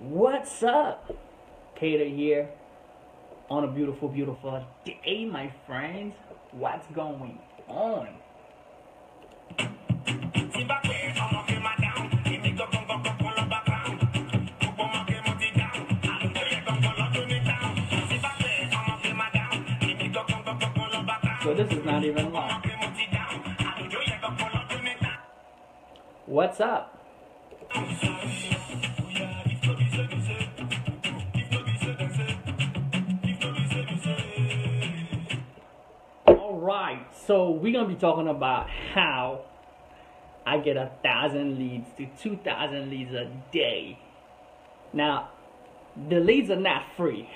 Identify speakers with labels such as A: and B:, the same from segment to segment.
A: What's up? Keder here on a beautiful, beautiful day, my friends. What's going on? So this is not even long. What's up? Alright, so we're gonna be talking about how I get 1,000 leads to 2,000 leads a day. Now, the leads are not free.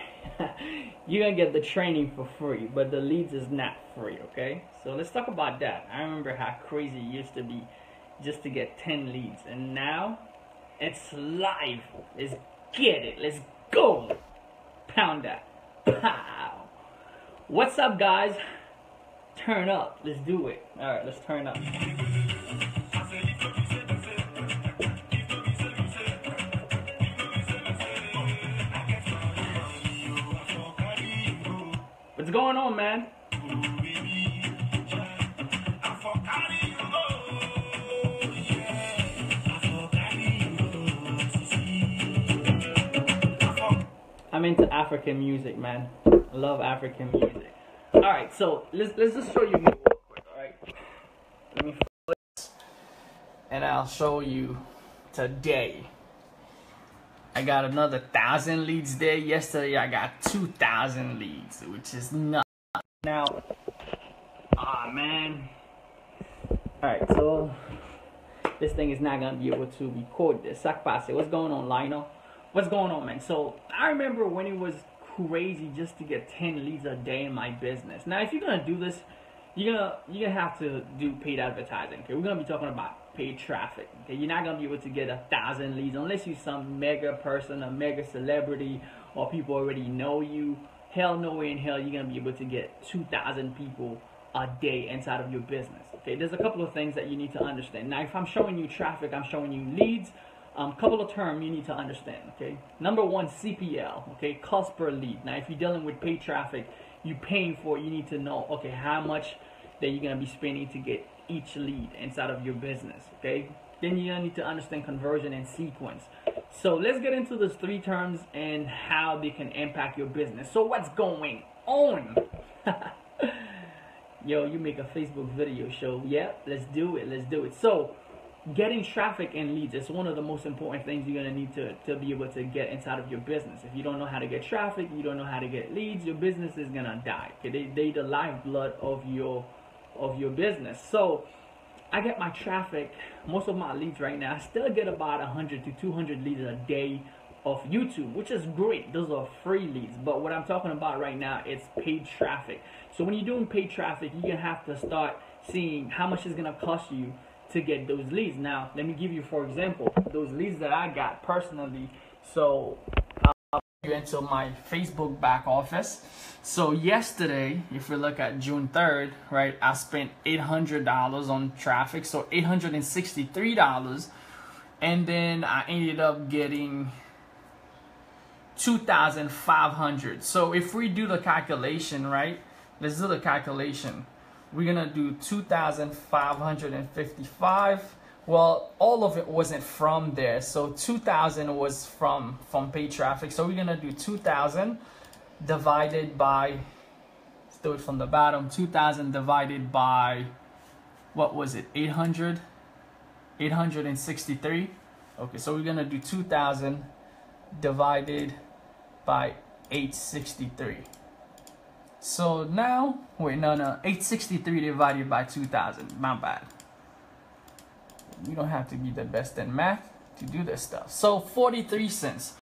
A: You're gonna get the training for free, but the leads is not free, okay? So let's talk about that. I remember how crazy it used to be just to get 10 leads, and now it's live. Let's get it. Let's go. Pound that. Pow. What's up, guys? Turn up. Let's do it. All right, let's turn up. What's going on, man? I'm into African music, man. I love African music. All right, so let's just show you me real quick. All right, let me focus, and I'll show you today. I got another 1,000 leads there. Yesterday I got 2,000 leads, which is nuts. Now, man. All right, so this thing is not gonna be able to record this. Sakpase, what's going on, Lionel? What's going on, man? So I remember when it was crazy just to get 10 leads a day in my business. Now, if you're gonna do this, you're gonna have to do paid advertising. Okay, we're gonna be talking about paid traffic. Okay, you're not gonna be able to get 1,000 leads unless you're some mega person, a mega celebrity, or people already know you. Hell no way in hell you're gonna be able to get 2,000 people a day inside of your business. Okay, there's a couple of things that you need to understand. Now, if I'm showing you traffic, I'm showing you leads. Couple of terms you need to understand. Okay, number one, CPL. Okay, cost per lead. Now, if you're dealing with paid traffic, you're paying for it. You need to know, okay, how much that you're gonna be spending to get each lead inside of your business. Okay, then you're gonna need to understand conversion and sequence. So let's get into those three terms and how they can impact your business. So what's going on? Yo, you make a Facebook video show. Yeah, let's do it. Let's do it. So getting traffic and leads is one of the most important things you're going to need to be able to get inside of your business. If you don't know how to get traffic, you don't know how to get leads, your business is going to die. Okay? They the lifeblood of your business. So I get my traffic, most of my leads right now, I still get about 100 to 200 leads a day of YouTube, which is great. Those are free leads. But what I'm talking about right now is paid traffic. So when you're doing paid traffic, you're going to have to start seeing how much it's going to cost you to get those leads. Now, let me give you, for example, those leads that I got personally. So I'll go into my Facebook back office. So yesterday, if we look at June 3rd, right, I spent $800 on traffic, so $863, and then I ended up getting 2,500. So if we do the calculation, right, let's do the calculation. We're gonna do 2,555. Well, all of it wasn't from there, so 2,000 was from paid traffic. So we're gonna do 2,000 divided by, let's do it from the bottom, 2,000 divided by, what was it, 863. Okay, so we're gonna do 2,000 divided by 863. So now, wait, no, 863 divided by 2,000, my bad. You don't have to be the best in math to do this stuff. So 43 cents.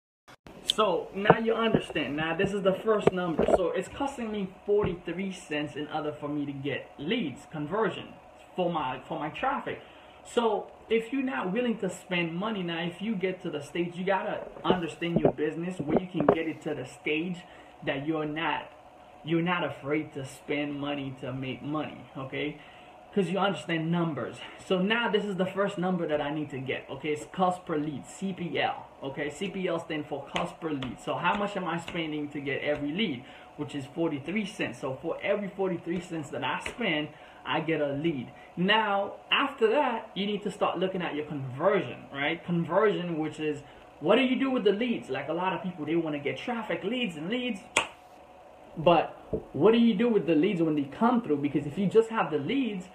A: So now you understand. Now this is the first number. So it's costing me 43 cents in order for me to get leads, conversion for my traffic. So if you're not willing to spend money, now if you get to the stage, you gotta understand your business where you can get it to the stage that you're not afraid to spend money to make money. Okay, because you understand numbers. So now this is the first number that I need to get. Okay, it's cost per lead, CPL. Okay, CPL stands for cost per lead. So how much am I spending to get every lead, which is 43 cents. So for every 43 cents that I spend, I get a lead. Now, after that, you need to start looking at your conversion, right? Conversion, which is, what do you do with the leads? Like a lot of people, they want to get traffic, leads, and leads. But what do you do with the leads when they come through? Because if you just have the leads,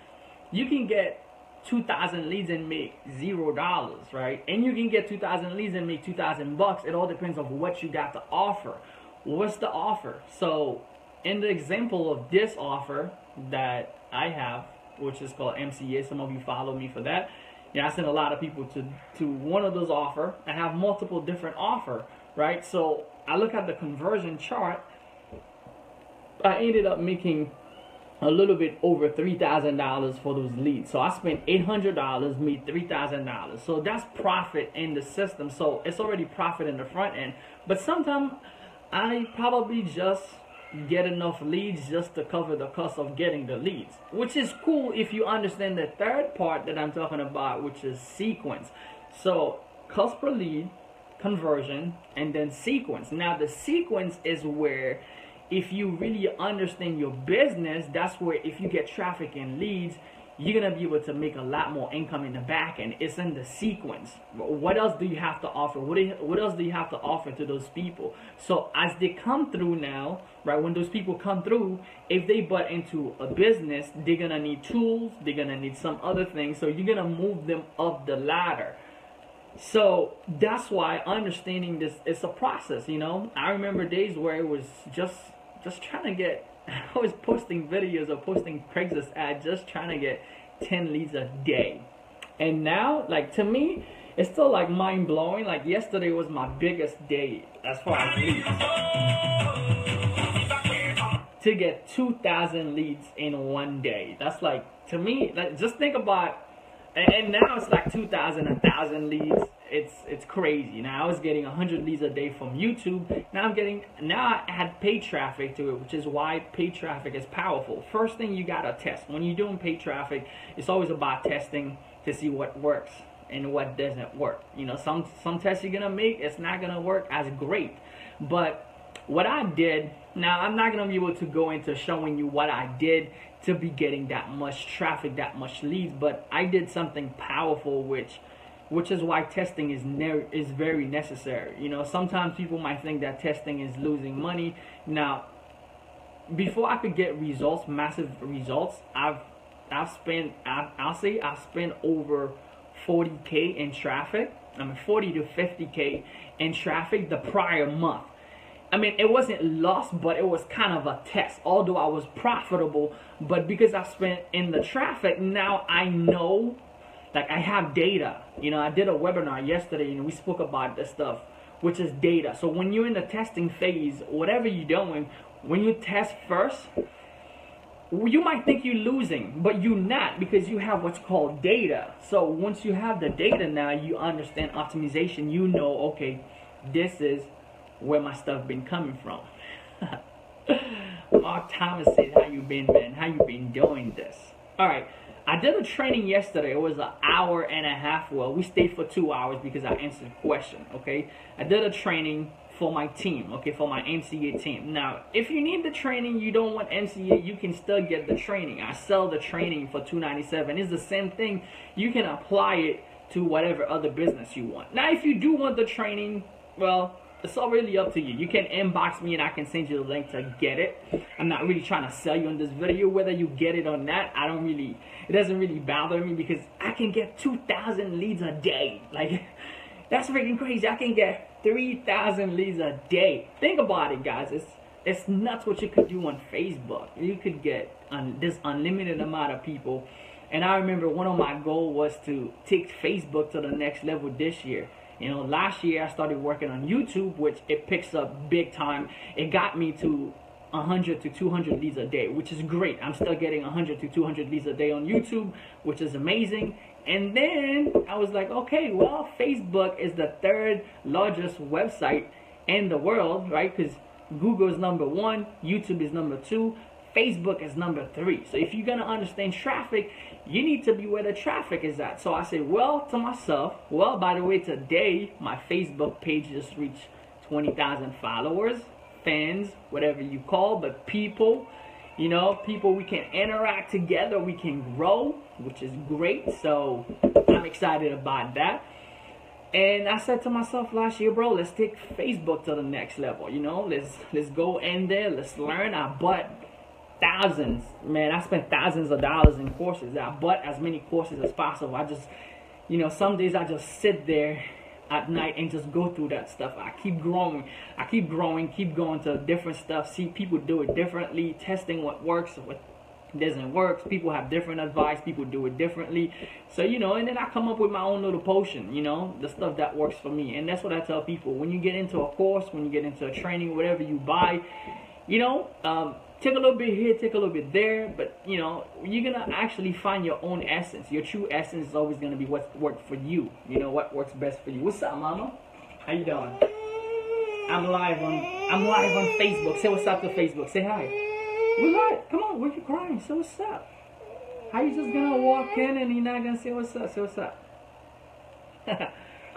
A: you can get 2,000 leads and make $0, right? And you can get 2,000 leads and make 2,000 bucks. It all depends on what you got to offer. What's the offer? So in the example of this offer that I have, which is called MCA, some of you follow me for that. Yeah, I send a lot of people to one of those offers. I have multiple different offers, right? So I look at the conversion chart. I ended up making a little bit over $3,000 for those leads. So I spent $800, made $3,000. So that's profit in the system. So it's already profit in the front end. But sometimes I probably just get enough leads just to cover the cost of getting the leads, which is cool if you understand the third part that I'm talking about, which is sequence. So cost per lead, conversion, and then sequence. Now the sequence is where, if you really understand your business, that's where if you get traffic and leads, you're going to be able to make a lot more income in the back end. It's in the sequence. What else do you have to offer? What else do you have to offer to those people? So as they come through now, right, when those people come through, if they butt into a business, they're going to need tools. They're going to need some other things. So you're going to move them up the ladder. So that's why understanding this, it's a process, you know. I remember days where it was just trying to get, I was posting videos or posting Craigslist ads just trying to get 10 leads a day. And now, like, to me, it's still like mind blowing. Like yesterday was my biggest day as far as leads. To get 2,000 leads in one day. That's like, to me, like, just think about, and now it's like 2,000, 1,000 leads. It's crazy. Now I was getting 100 leads a day from YouTube. Now I had paid traffic to it, which is why paid traffic is powerful. First thing, you gotta test. When you're doing paid traffic, it's always about testing to see what works and what doesn't work. You know, some tests you're gonna make, it's not gonna work as great. But what I did, now I'm not gonna be able to go into showing you what I did to be getting that much traffic, that much leads, but I did something powerful, which is why testing is very necessary. You know, sometimes people might think that testing is losing money. Now, before I could get results, massive results, I've spent over 40K in traffic. I mean, 40 to 50K in traffic the prior month. I mean, it wasn't lost, but it was kind of a test. Although I was profitable, but because I spent in the traffic, now I know. Like, I have data. You know, I did a webinar yesterday and we spoke about this stuff, which is data. So when you're in the testing phase, whatever you're doing, when you test first, you might think you're losing, but you're not, because you have what's called data. So once you have the data now, you understand optimization. You know, okay, this is where my stuff been coming from. Mark Thomas said, how you been, man? How you been doing this? All right. I did a training yesterday. It was an hour and a half. Well, we stayed for 2 hours because I answered questions, okay? I did a training for my team, okay, for my MCA team. Now, if you need the training, you don't want MCA, you can still get the training. I sell the training for $297. It's the same thing. You can apply it to whatever other business you want. Now, if you do want the training, well, it's all really up to you. You can inbox me and I can send you the link to get it. I'm not really trying to sell you in this video. Whether you get it or not, it doesn't really bother me, because I can get 2,000 leads a day. Like, that's freaking crazy. I can get 3,000 leads a day. Think about it, guys. It's nuts what you could do on Facebook. You could get this unlimited amount of people. And I remember one of my goals was to take Facebook to the next level this year. You know, last year I started working on YouTube, which it picks up big time. It got me to 100 to 200 leads a day, which is great. I'm still getting 100 to 200 leads a day on YouTube, which is amazing. And then I was like, okay, well, Facebook is the third largest website in the world, right? Because Google is #1, YouTube is #2. Facebook is number 3. So if you're gonna understand traffic, you need to be where the traffic is at. So I said, well, to myself, well, by the way, today my Facebook page just reached 20,000 followers, fans, whatever you call, but people, you know, people we can interact together, we can grow, which is great. So I'm excited about that. And I said to myself last year, bro, let's take Facebook to the next level. You know, let's go in there, let's learn. I bought thousands, man. I spent thousands of dollars in courses. I bought as many courses as possible. I just, you know, some days I just sit there at night and just go through that stuff. I keep growing, keep going to different stuff, see people do it differently, testing what works, what doesn't work. People have different advice, people do it differently. So, you know, and then I come up with my own little potion, you know, the stuff that works for me. And that's what I tell people. When you get into a course, when you get into a training, whatever you buy, you know, take a little bit here, take a little bit there, but, you know, you're going to actually find your own essence. Your true essence is always going to be what works for you. You know, what works best for you. What's up, mama? How you doing? I'm live on Facebook. Say what's up to Facebook. Say hi. We live. Come on, why you crying? Say what's up. How you just going to walk in and you're not going to say what's up? Say what's up.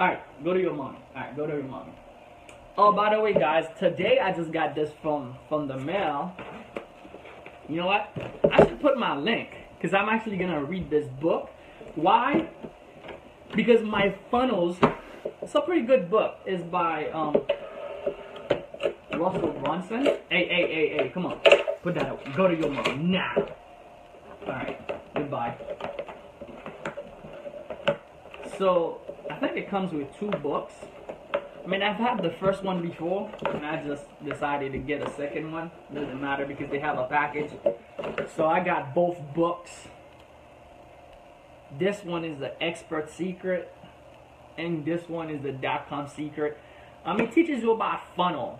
A: Alright, go to your mommy. Alright, go to your mommy. Oh, by the way, guys, today I just got this from the mail. You know what? I should put my link because I'm actually going to read this book. Why? Because my funnels, it's a pretty good book. It's by Russell Brunson. Hey, come on. Put that up. Go to your mom now. Alright, goodbye. So, I think it comes with 2 books. I mean, I've had the first one before, and I just decided to get a second one. Doesn't matter because they have a package. So I got both books. This one is the Expert Secret, and this one is the .com Secret. It teaches you about funnel.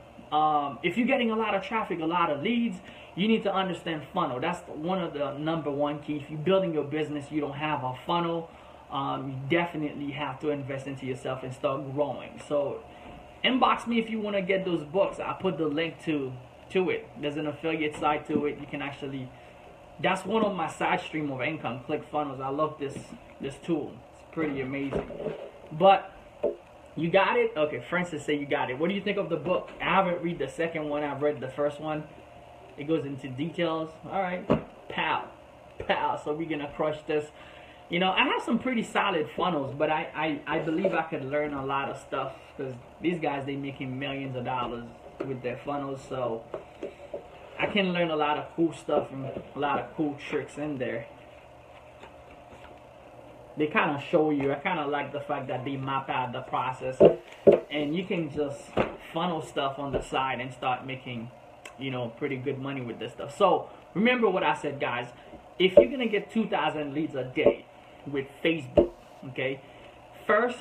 A: If you're getting a lot of traffic, a lot of leads, you need to understand funnel. That's one of the #1 key. If you're building your business, you don't have a funnel, you definitely have to invest into yourself and start growing. So inbox me if you want to get those books. I'll put the link to it. There's an affiliate site to it. You can actually, that's one of my side stream of income, ClickFunnels. I love this tool. It's pretty amazing. But you got it? Okay, Francis said you got it. What do you think of the book? I haven't read the second one. I've read the first one. It goes into details. All right, pow. So we're gonna crush this. You know, I have some pretty solid funnels, but I believe I could learn a lot of stuff because these guys, they making millions of dollars with their funnels. So I can learn a lot of cool stuff and a lot of cool tricks in there. They kind of show you. I kind of like the fact that they map out the process, and you can just funnel stuff on the side and start making, you know, pretty good money with this stuff. So remember what I said, guys. If you're gonna get 2,000 leads a day with Facebook, okay, first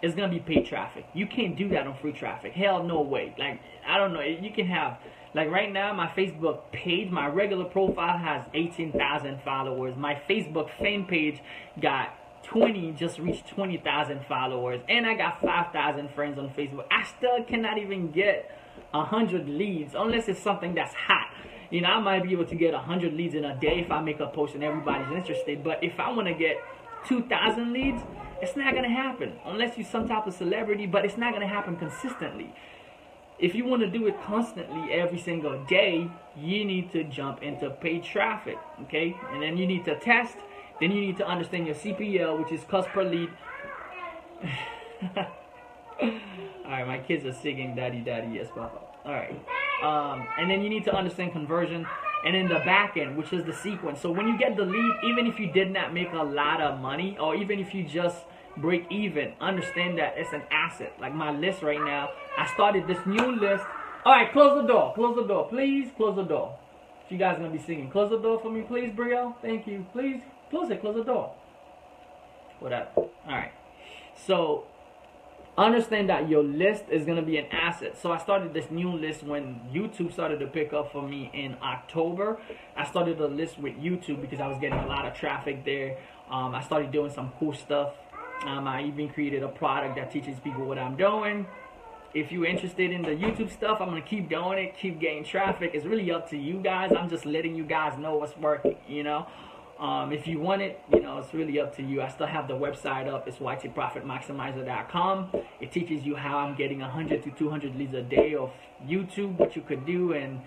A: it's gonna be paid traffic. You can't do that on free traffic. Hell no way. Like, I don't know, you can have, like right now my Facebook page, my regular profile has 18,000 followers. My Facebook fan page got just reached 20,000 followers, and I got 5,000 friends on Facebook. I still cannot even get 100 leads unless it's something that's hot. You know, I might be able to get 100 leads in a day if I make a post and everybody's interested. But if I want to get 2,000 leads, it's not going to happen unless you're some type of celebrity, but it's not going to happen consistently. If you want to do it constantly every single day, you need to jump into paid traffic, okay? And then you need to test. Then you need to understand your CPL, which is cost per lead. Alright, my kids are singing daddy, daddy, yes, papa. Alright. And then you need to understand conversion. And then the back end, which is the sequence. So when you get the lead, even if you did not make a lot of money, or even if you just break even, understand that it's an asset. Like my list right now, I started this new list. Alright, close the door. Close the door. Please, close the door. If you guys are going to be singing, close the door for me, please, Brielle. Thank you. Please. Close it. Close the door. Whatever. Alright. So, understand that your list is going to be an asset. So, I started this new list when YouTube started to pick up for me in October. I started a list with YouTube because I was getting a lot of traffic there. I started doing some cool stuff. I even created a product that teaches people what I'm doing. if you're interested in the YouTube stuff, I'm gonna keep doing it, keep getting traffic. It's really up to you guys. I'm just letting you guys know what's working, you know. If you want it, you know, it's really up to you. I still have the website up. It's ytprofitmaximizer.com. It teaches you how I'm getting 100 to 200 leads a day of YouTube, what you could do. And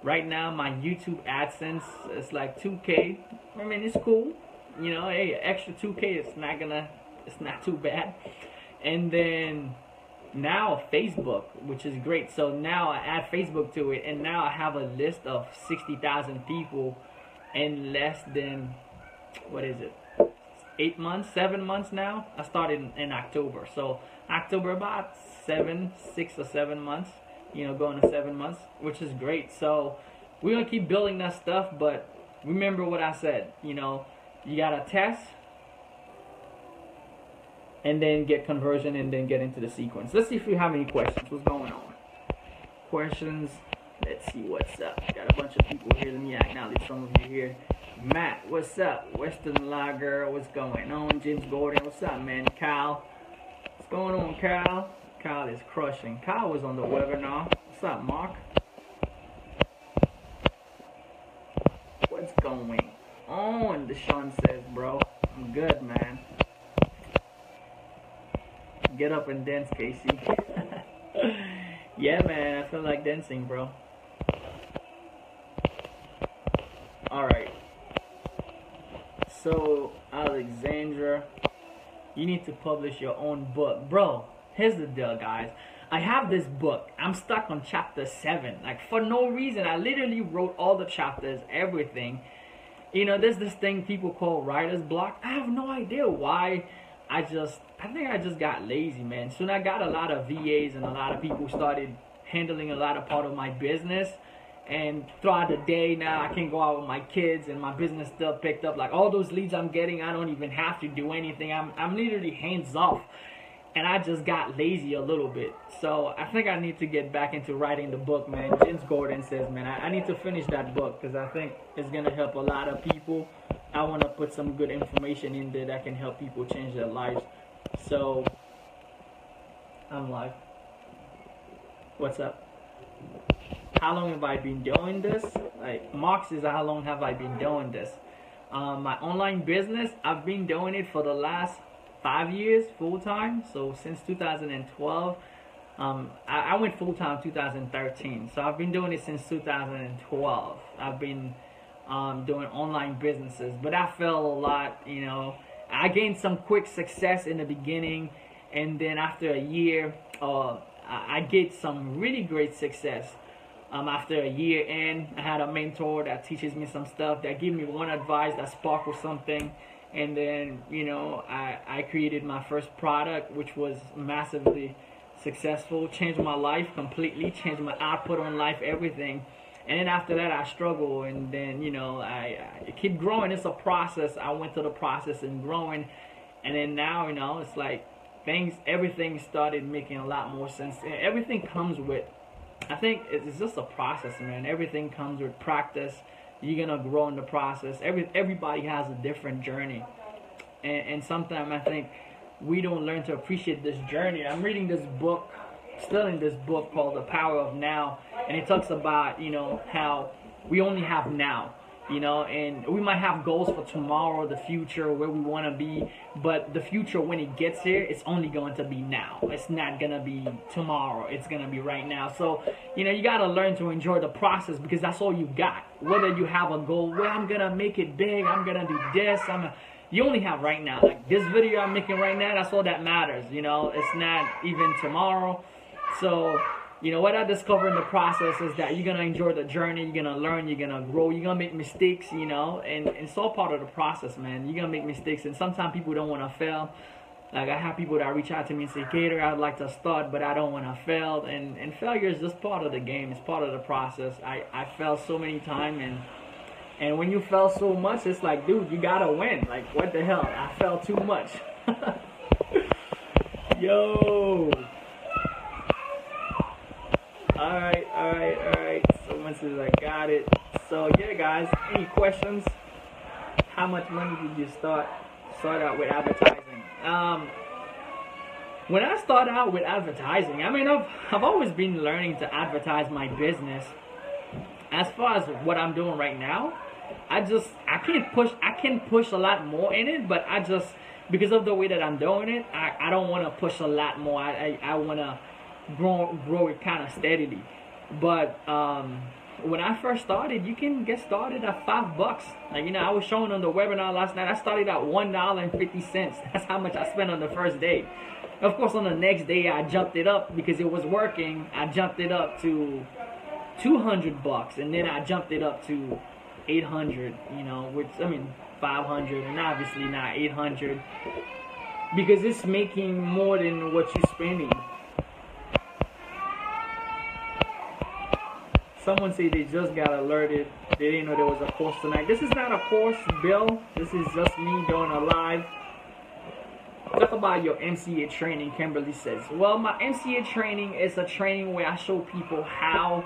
A: right now, my YouTube AdSense is like 2K. I mean, it's cool. You know, hey, extra 2K, it's not too bad. And then now Facebook, which is great. So now I add Facebook to it, and now I have a list of 60,000 people in less than, what is it, 8 months, 7 months now. I started in October, so October, about 6 or 7 months, you know, going to 7 months, which is great. So we're gonna keep building that stuff, but remember what I said, you know, you gotta test and then get conversion and then get into the sequence. Let's see if you have any questions. What's going on? Questions? Let's see what's up. Got a bunch of people here. Let me acknowledge some of you here. Matt, what's up? Western Lager, what's going on? James Gordon, what's up, man? Kyle, what's going on, Kyle? Kyle is crushing. Kyle was on the webinar. What's up, Mark? What's going on? Deshaun says, bro. I'm good, man. Get up and dance, Casey. Yeah, man, I feel like dancing, bro. Alright. So, Alexandra, you need to publish your own book. Bro, here's the deal, guys. I have this book. I'm stuck on chapter 7. Like, for no reason. I literally wrote all the chapters, everything. You know, there's this thing people call writer's block. I have no idea why. I think I just got lazy, man. Soon I got a lot of VAs and a lot of people started handling a lot of part of my business. And throughout the day now, I can go out with my kids and my business still picked up. Like all those leads I'm getting, I don't even have to do anything. I'm literally hands off. And I just got lazy a little bit. So I think I need to get back into writing the book, man. James Gordon says, man, I need to finish that book because I think it's going to help a lot of people. I want to put some good information in there that can help people change their lives. So, I'm live. What's up? How long have I been doing this? Like, Mark says, how long have I been doing this? My online business, I've been doing it for the last 5 years full time. So since 2012, I went full time 2013. So I've been doing it since 2012. I've been doing online businesses, but I fell a lot. You know, I gained some quick success in the beginning, and then after a year, I get some really great success. After a year in, I had a mentor that teaches me some stuff, that give me one advice that sparkles something. And then, you know, I created my first product, which was massively successful, changed my life completely, changed my output on life, everything. And then after that, I struggle, and then, you know, I keep growing. It's a process. I went through the process and growing, and then now, you know, it's like everything started making a lot more sense. And everything comes with, I think it's just a process, man. Everything comes with practice. You're gonna grow in the process. Everybody has a different journey, and sometimes I think we don't learn to appreciate this journey. I'm reading this book, still in this book called The Power of Now, and it talks about, you know, how we only have now, you know, and we might have goals for tomorrow, the future, where we want to be, but the future, when it gets here, it's only going to be now. It's not going to be tomorrow. It's going to be right now. So, you know, you got to learn to enjoy the process, because that's all you got. Whether you have a goal, well, I'm going to make it big, I'm going to do this, you only have right now. Like this video I'm making right now, that's all that matters, you know. It's not even tomorrow. So, you know, what I discovered in the process is that you're going to enjoy the journey, you're going to learn, you're going to grow, you're going to make mistakes, you know, and it's all part of the process, man. You're going to make mistakes, and sometimes people don't want to fail. Like, I have people that reach out to me and say, Keder, I'd like to start, but I don't want to fail, and failure is just part of the game. It's part of the process. I fell so many times, and when you fail so much, it's like, dude, you got to win. Like, what the hell? I fell too much. Yo. Alright. Someone says I got it. So yeah, guys, any questions? How much money did you start out with advertising? When I start out with advertising, I mean, I've always been learning to advertise my business. As far as what I'm doing right now, I can push a lot more in it, but I just, because of the way that I'm doing it, I don't want to push a lot more. I want to grow it kind of steadily. But when I first started, you can get started at $5. Like, you know, I was showing on the webinar last night, I started at $1.50. That's how much I spent on the first day. Of course, on the next day, I jumped it up because it was working. I jumped it up to $200, and then I jumped it up to 800, you know, which, I mean, 500, and obviously not 800, because it's making more than what you're spending. Someone said they just got alerted. They didn't know there was a course tonight. This is not a course, Bill. This is just me doing a live. Talk about your MCA training, Kimberly says. Well, my MCA training is a training where I show people how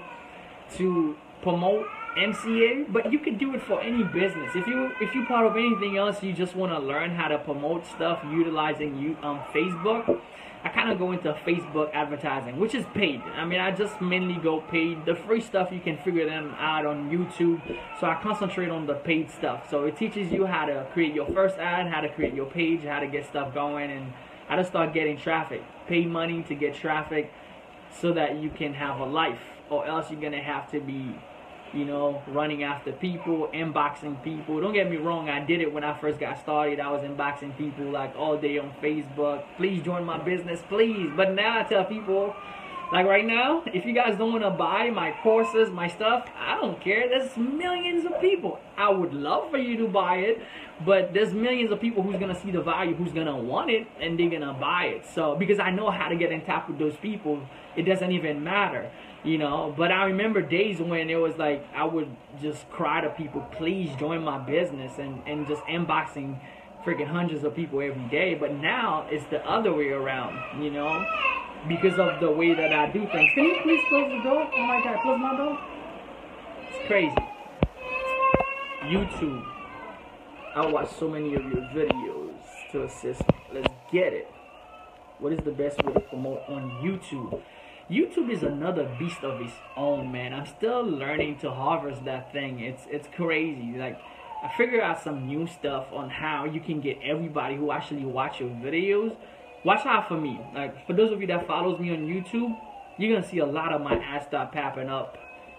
A: to promote MCA, but you can do it for any business. If you're part of anything else, you just want to learn how to promote stuff utilizing Facebook. I kind of go into Facebook advertising, which is paid. I mean, I just mainly go paid. The free stuff, you can figure them out on YouTube. So I concentrate on the paid stuff. So it teaches you how to create your first ad, how to create your page, how to get stuff going, and how to start getting traffic. Pay money to get traffic so that you can have a life, or else you're going to have to be, you know, running after people, inboxing people. Don't get me wrong, I did it when I first got started. I was inboxing people like all day on Facebook. Please join my business, please. But now I tell people, like right now, if you guys don't want to buy my courses, my stuff, I don't care. There's millions of people. I would love for you to buy it, but there's millions of people who's going to see the value, who's going to want it, and they're going to buy it. So, because I know how to get in touch with those people, it doesn't even matter. You know, but I remember days when it was like I would just cry to people, please join my business, and just inboxing freaking hundreds of people every day. But now it's the other way around, you know, because of the way that I do things. Can you please close the door? Oh my God, close my door. It's crazy. YouTube. I watch so many of your videos to assist me. Let's get it. What is the best way to promote on YouTube? YouTube is another beast of its own, man. I'm still learning to harvest that thing. It's crazy. Like, I figured out some new stuff on how you can get everybody who actually watch your videos. Watch out for me. Like, for those of you that follows me on YouTube, you're gonna see a lot of my ads start popping up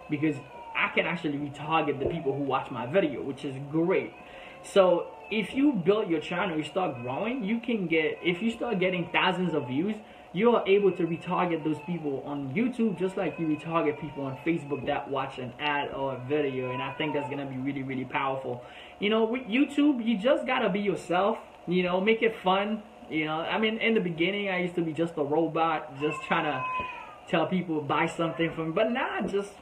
A: because I can actually retarget the people who watch my video, which is great. So if you build your channel, you start growing, you can get, if you start getting thousands of views, you are able to retarget those people on YouTube just like you retarget people on Facebook that watch an ad or a video. And I think that's going to be really, really powerful. You know, with YouTube, you just got to be yourself, you know, make it fun. You know, I mean, in the beginning, I used to be just a robot, just trying to tell people buy something from me. But now, just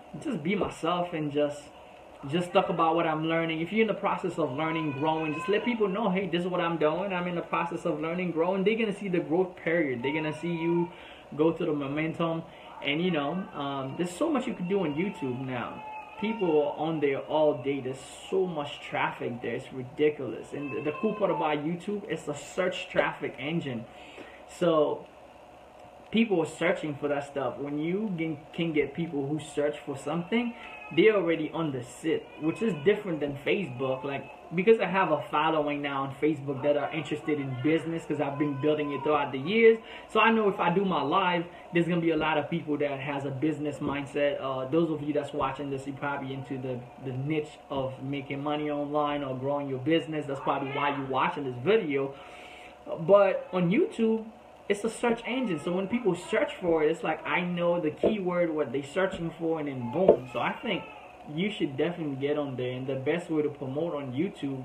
A: be myself and just talk about what I'm learning. If you're in the process of learning, growing, just let people know, hey, this is what I'm doing. I'm in the process of learning, growing. They're going to see the growth period. They're going to see you go through the momentum. And, you know, there's so much you can do on YouTube now. People are on there all day. There's so much traffic there. It's ridiculous. And the cool part about YouTube, it's a search traffic engine. So people are searching for that stuff. When you can get people who search for something, they're already on the sit, which is different than Facebook. Like, because I have a following now on Facebook that are interested in business, because I've been building it throughout the years. So I know if I do my live, there's going to be a lot of people that has a business mindset. Those of you that's watching this, you're probably into the niche of making money online or growing your business. That's probably why you're watching this video. But on YouTube, it's a search engine. So when people search for it, it's like I know the keyword, what they're searching for, and then boom. So I think you should definitely get on there. And the best way to promote on YouTube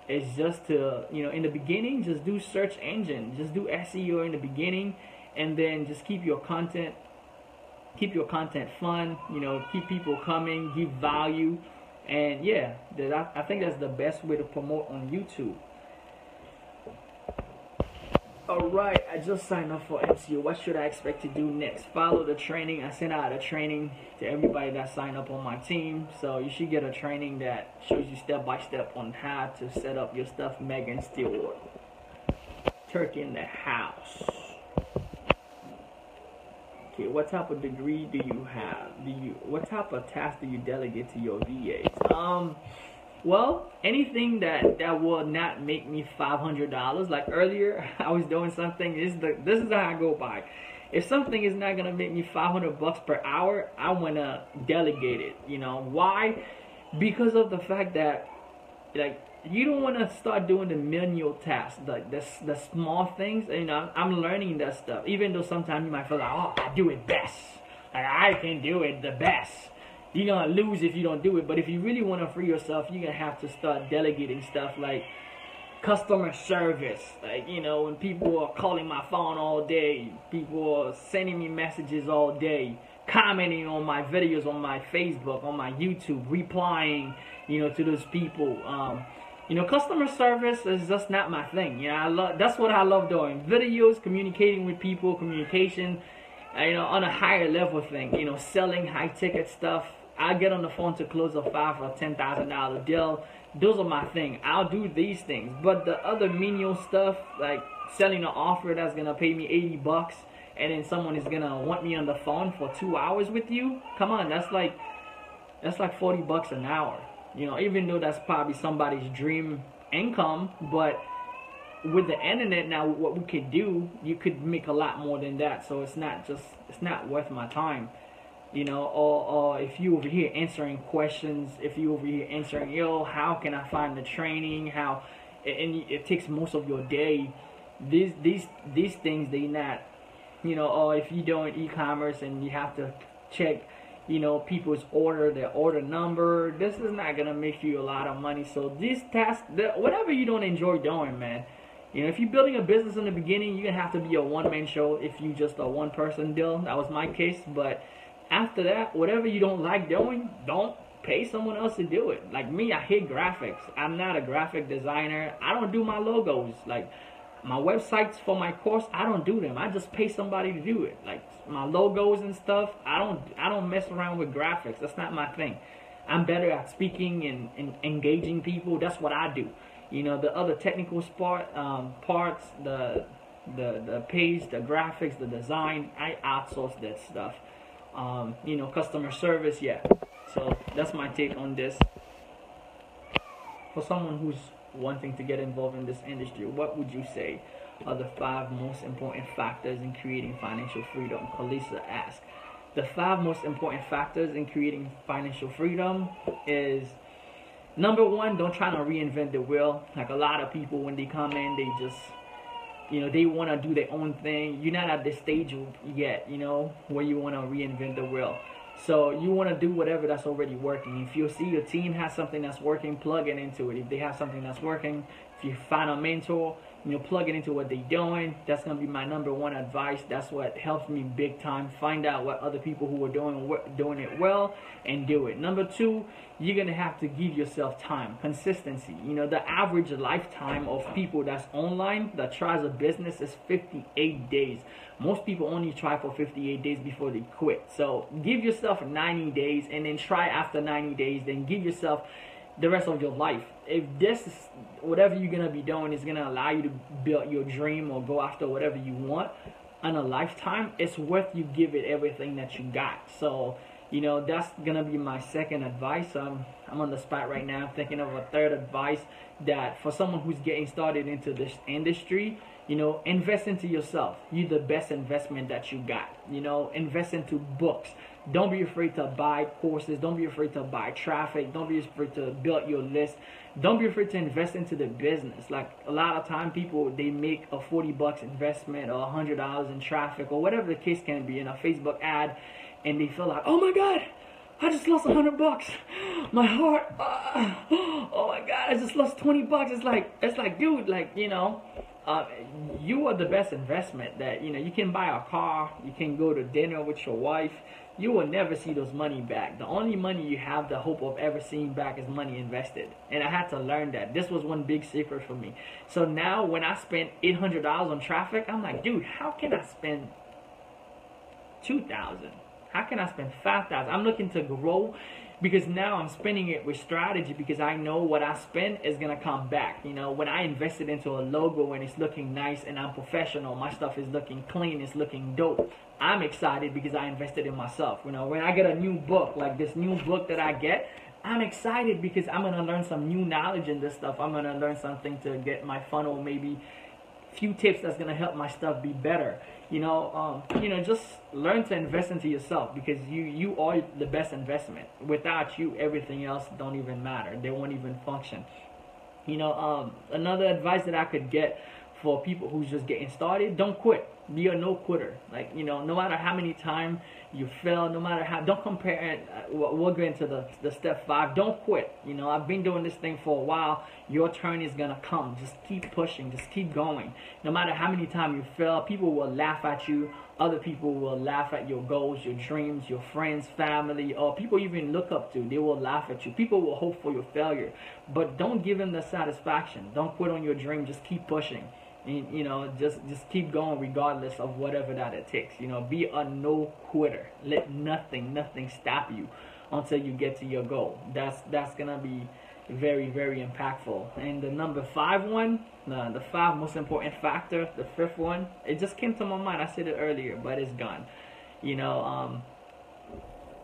A: is just to, you know, in the beginning, just do search engine. Just do SEO in the beginning, and then just keep your content fun, you know, keep people coming, give value. And yeah, I think that's the best way to promote on YouTube. Alright, I just signed up for MCO. What should I expect to do next? Follow the training. I sent out a training to everybody that signed up on my team. So you should get a training that shows you step by step on how to set up your stuff. Megan Stewart. Turkey in the house. Okay, what type of degree do you have? What type of task do you delegate to your VAs? Well, anything that will not make me $500. Like earlier, I was doing something. This is how I go by. If something is not gonna make me $500 per hour, I wanna delegate it. You know why? Because of the fact that, like, you don't want to start doing the menial tasks, like the small things. You know, I'm learning that stuff. Even though sometimes you might feel like, oh, I do it best, like I can do it the best. You're gonna lose if you don't do it. But if you really want to free yourself, you're gonna have to start delegating stuff like customer service. Like, you know, when people are calling my phone all day, people are sending me messages all day, commenting on my videos on my Facebook, on my YouTube, replying, you know, to those people. You know, customer service is just not my thing. You know, that's what I love doing. Videos, communicating with people, communication, you know, on a higher level thing. You know, selling high ticket stuff. I get on the phone to close a $5,000 or $10,000 deal. Those are my thing. I'll do these things. But the other menial stuff, like selling an offer that's gonna pay me $80, and then someone is gonna want me on the phone for 2 hours with you. Come on, that's like $40 an hour. You know, even though that's probably somebody's dream income, but with the internet now, what we could do, you could make a lot more than that. So it's not worth my time. You know, or if you over here answering questions, if you over here answering, yo, how can I find the training? How, and it takes most of your day. These things, they not, you know, or if you're doing e-commerce and you have to check, you know, people's their order number, this is not gonna make you a lot of money. So these tasks, whatever you don't enjoy doing, man. You know, if you're building a business in the beginning, you're gonna have to be a one-man show if you just a one-person deal. That was my case. But after that, whatever you don't like doing, don't pay someone else to do it. Like me, I hate graphics. I'm not a graphic designer. I don't do my logos. Like my websites for my course, I don't do them. I just pay somebody to do it. Like my logos and stuff, I don't mess around with graphics. That's not my thing. I'm better at speaking and engaging people. That's what I do. You know, the other technical parts, the page, the graphics, the design, I outsource that stuff. You know, customer service, yeah. So that's my take on this. For someone who's wanting to get involved in this industry, what would you say are the 5 most important factors in creating financial freedom? Kalisa asks. The 5 most important factors in creating financial freedom is, number 1, don't try to reinvent the wheel. Like a lot of people, when they come in, they just, you know, they want to do their own thing. You're not at this stage yet, you know, where you want to reinvent the wheel. So you want to do whatever that's already working. If you see your team has something that's working, plug it into it. If they have something that's working, if you find a mentor, you know, plug it into what they're doing. That's going to be my number 1 advice. That's what helps me big time. Find out what other people who are doing it well and do it. Number 2, you're going to have to give yourself time, consistency. You know, the average lifetime of people that's online that tries a business is 58 days. Most people only try for 58 days before they quit. So give yourself 90 days and then try after 90 days. Then give yourself the rest of your life. If this is whatever you're going to be doing is going to allow you to build your dream or go after whatever you want in a lifetime, it's worth you give it everything that you got. So, you know, that's going to be my 2nd advice. I'm on the spot right now thinking of a 3rd advice, that for someone who's getting started into this industry, you know, invest into yourself. You're the best investment that you got. You know, invest into books. Don't be afraid to buy courses. Don't be afraid to buy traffic. Don't be afraid to build your list. Don't be afraid to invest into the business. Like a lot of time people, they make a $40 investment or $100 in traffic or whatever the case can be in a Facebook ad, and they feel like, oh my God, I just lost $100. My heart, oh my God, I just lost $20. It's like, dude, like, you know, you are the best investment. That, you know, you can buy a car, you can go to dinner with your wife. You will never see those money back. The only money you have the hope of ever seeing back is money invested. And I had to learn that. This was one big secret for me. So now when I spend $800 on traffic, I'm like, dude, how can I spend $2,000? How can I spend $5,000? I'm looking to grow because now I'm spending it with strategy, because I know what I spend is gonna come back. You know, when I invested into a logo and it's looking nice and I'm professional, my stuff is looking clean, it's looking dope, I'm excited because I invested in myself. You know, when I get a new book, like this new book that I get, I'm excited because I'm gonna learn some new knowledge in this stuff. I'm gonna learn something to get my funnel, maybe few tips that's gonna help my stuff be better. You know, just learn to invest into yourself, because you are the best investment. Without you, everything else don't even matter. They won't even function. You know, another advice that I could get for people who's just getting started: don't quit. Be a no quitter. Like, you know, no matter how many times you fail, no matter how, don't compare. We'll get into the step 5. Don't quit. You know, I've been doing this thing for a while. Your turn is gonna come. Just keep pushing. Just keep going. No matter how many times you fail, people will laugh at you. Other people will laugh at your goals, your dreams, your friends, family, or people you even look up to. They will laugh at you. People will hope for your failure, but don't give them the satisfaction. Don't quit on your dream. Just keep pushing. And, you know, just keep going regardless of whatever that it takes. You know, be a no quitter. Let nothing stop you until you get to your goal. That's gonna be very, very impactful. And the number 5 one, the 5 most important factor, the 5th one, it just came to my mind. I said it earlier, but it's gone. You know,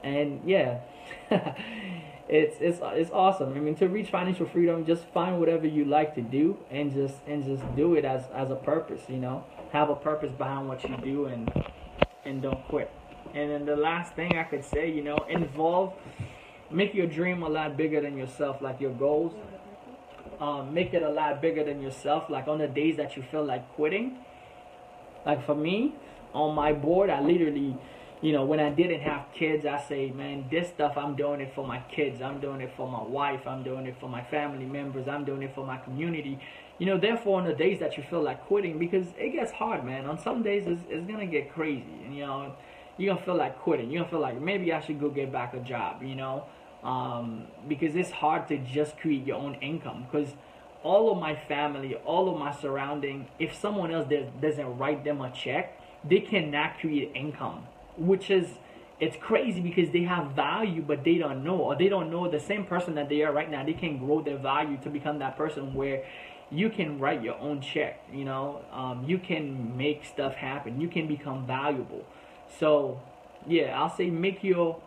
A: and yeah. It's awesome. I mean, to reach financial freedom, just find whatever you like to do and just do it as a purpose. You know, have a purpose behind what you do, and don't quit. And then the last thing I could say, you know, make your dream a lot bigger than yourself, like your goals. Make it a lot bigger than yourself. Like on the days that you feel like quitting. Like for me, on my board, I literally, you know, when I didn't have kids, I say, man, this stuff, I'm doing it for my kids. I'm doing it for my wife. I'm doing it for my family members. I'm doing it for my community. You know, therefore, on the days that you feel like quitting, because it gets hard, man. On some days, it's going to get crazy. And, you know, you're going to feel like quitting. You're going to feel like maybe I should go get back a job, you know, because it's hard to just create your own income. Because all of my family, all of my surrounding, if someone else doesn't write them a check, they cannot create income. Which is, it's crazy because they have value, but they don't know, or they don't know the same person that they are right now. They can grow their value to become that person where you can write your own check. You know, you can make stuff happen. You can become valuable. So, yeah, I'll say make your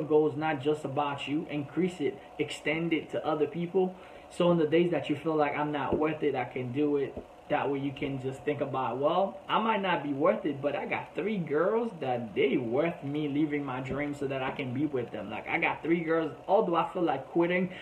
A: goals not just about you. Increase it, extend it to other people. So on the days that you feel like I'm not worth it, I can do it. That way you can just think about, well, I might not be worth it, but I got 3 girls that they worth me leaving my dream so that I can be with them. Like, I got 3 girls, although I feel like quitting,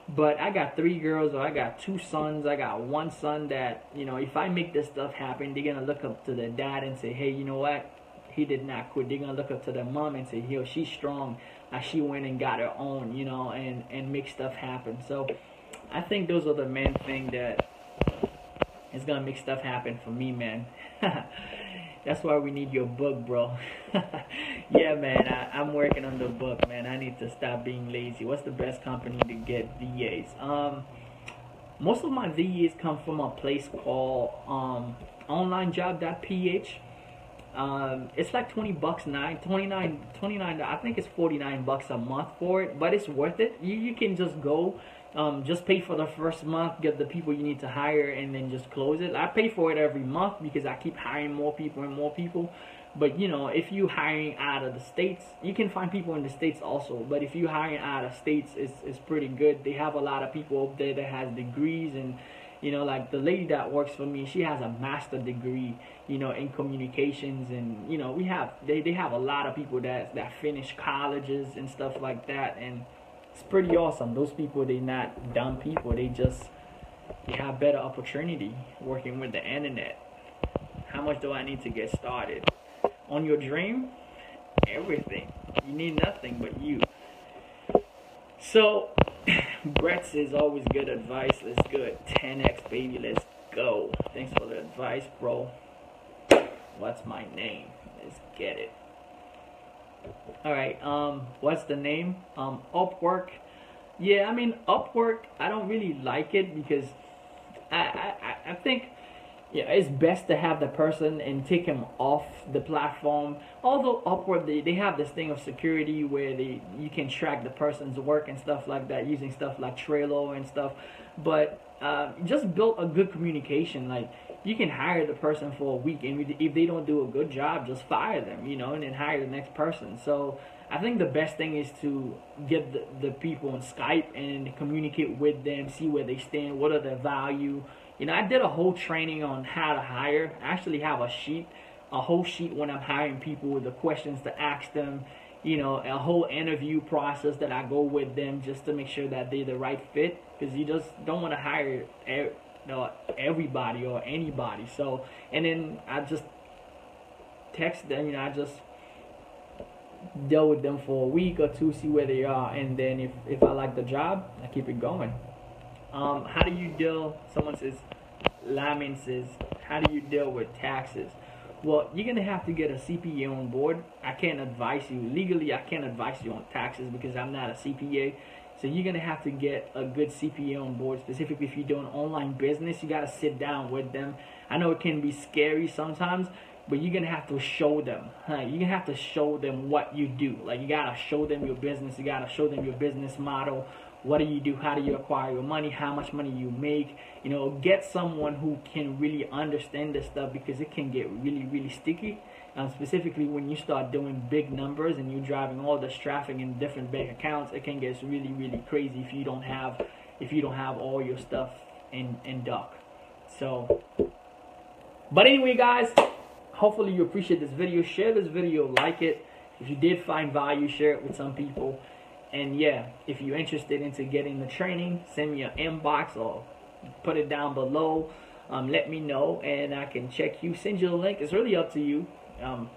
A: but I got 3 girls, or I got 2 sons, I got 1 son that, you know, if I make this stuff happen, they're going to look up to their dad and say, hey, you know what? He did not quit. They're going to look up to their mom and say, yo, she's strong. She went and got her own, you know, and make stuff happen. So I think those are the main thing that it's gonna make stuff happen for me, man. That's why we need your book, bro. Yeah, man, I'm working on the book, man. I need to stop being lazy. What's the best company to get VAs? Most of my VAs come from a place called onlinejob.ph. It's like $29, I think it's $49 a month for it, but it's worth it. You can just go. Just pay for the first month, get the people you need to hire, and then just close it. I pay for it every month because I keep hiring more people and more people. But, you know, if you're hiring out of the States, you can find people in the States also. But if you're hiring out of States, it's pretty good. They have a lot of people up there that has degrees. And, you know, like the lady that works for me, she has a master's degree, you know, in communications. And, you know, they have a lot of people that finish colleges and stuff like that. And it's pretty awesome. Those people, they're not dumb people. They have better opportunity working with the internet. How much do I need to get started? On your dream, everything. You need nothing but you. So, Brett says always good advice. Let's good. 10x, baby. Let's go. Thanks for the advice, bro. What's my name? Let's get it. Alright, what's the name? Upwork. Yeah, I mean, Upwork, I don't really like it because I think, yeah, it's best to have the person and take him off the platform. Although Upwork, they have this thing of security where you can track the person's work and stuff like that using stuff like Trello and stuff. But just build a good communication. Like, you can hire the person for a week, and if they don't do a good job, just fire them, you know, and then hire the next person. So I think the best thing is to get the people on Skype and communicate with them, see where they stand, what are their value. You know, I did a whole training on how to hire. I actually have a whole sheet when I'm hiring people with the questions to ask them, you know, a whole interview process that I go with them just to make sure that they're the right fit, because you just don't want to hire everybody or anybody. So, and then I just text them, you know, I just deal with them for a week or two, see where they are, and then if I like the job, I keep it going. How do you deal, someone says, Lamin says, how do you deal with taxes? Well, you're going to have to get a CPA on board. I can't advise you. Legally, I can't advise you on taxes because I'm not a CPA. So you're going to have to get a good CPA on board. Specifically, if you're doing online business, you got to sit down with them. I know it can be scary sometimes, but you're going to have to show them. You're going to have to show them what you do. Like, you got to show them your business. You got to show them your business model. What do you do? How do you acquire your money? How much money you make? You know, get someone who can really understand this stuff, because it can get really, really sticky. Specifically when you start doing big numbers and you're driving all this traffic in different bank accounts, it can get really, really crazy if you don't have all your stuff in doc. So, but anyway, guys, hopefully you appreciate this video. Share this video, like it. If you did find value, share it with some people. And yeah, if you're interested into getting the training, send me an inbox or put it down below. Let me know and I can check you, send you the link. It's really up to you.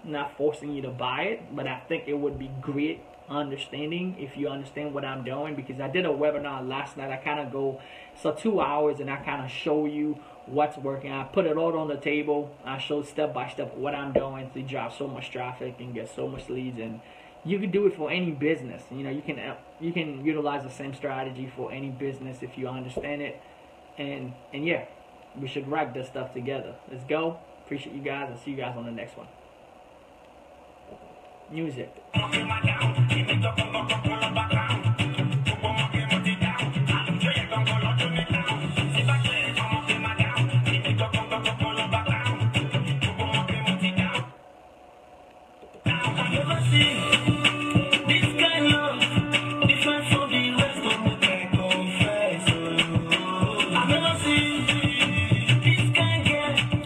A: Not forcing you to buy it, but I think it would be great understanding if you understand what I'm doing, because I did a webinar last night. I kind of go, so 2 hours, and I kind of show you what's working. I put it all on the table. I show step by step what I'm doing to drive so much traffic and get so much leads. And you can do it for any business. You know, you can utilize the same strategy for any business if you understand it. And yeah, we should wrap this stuff together. Let's go. Appreciate you guys. I'll see you guys on the next one. Music.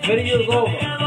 A: Video's over.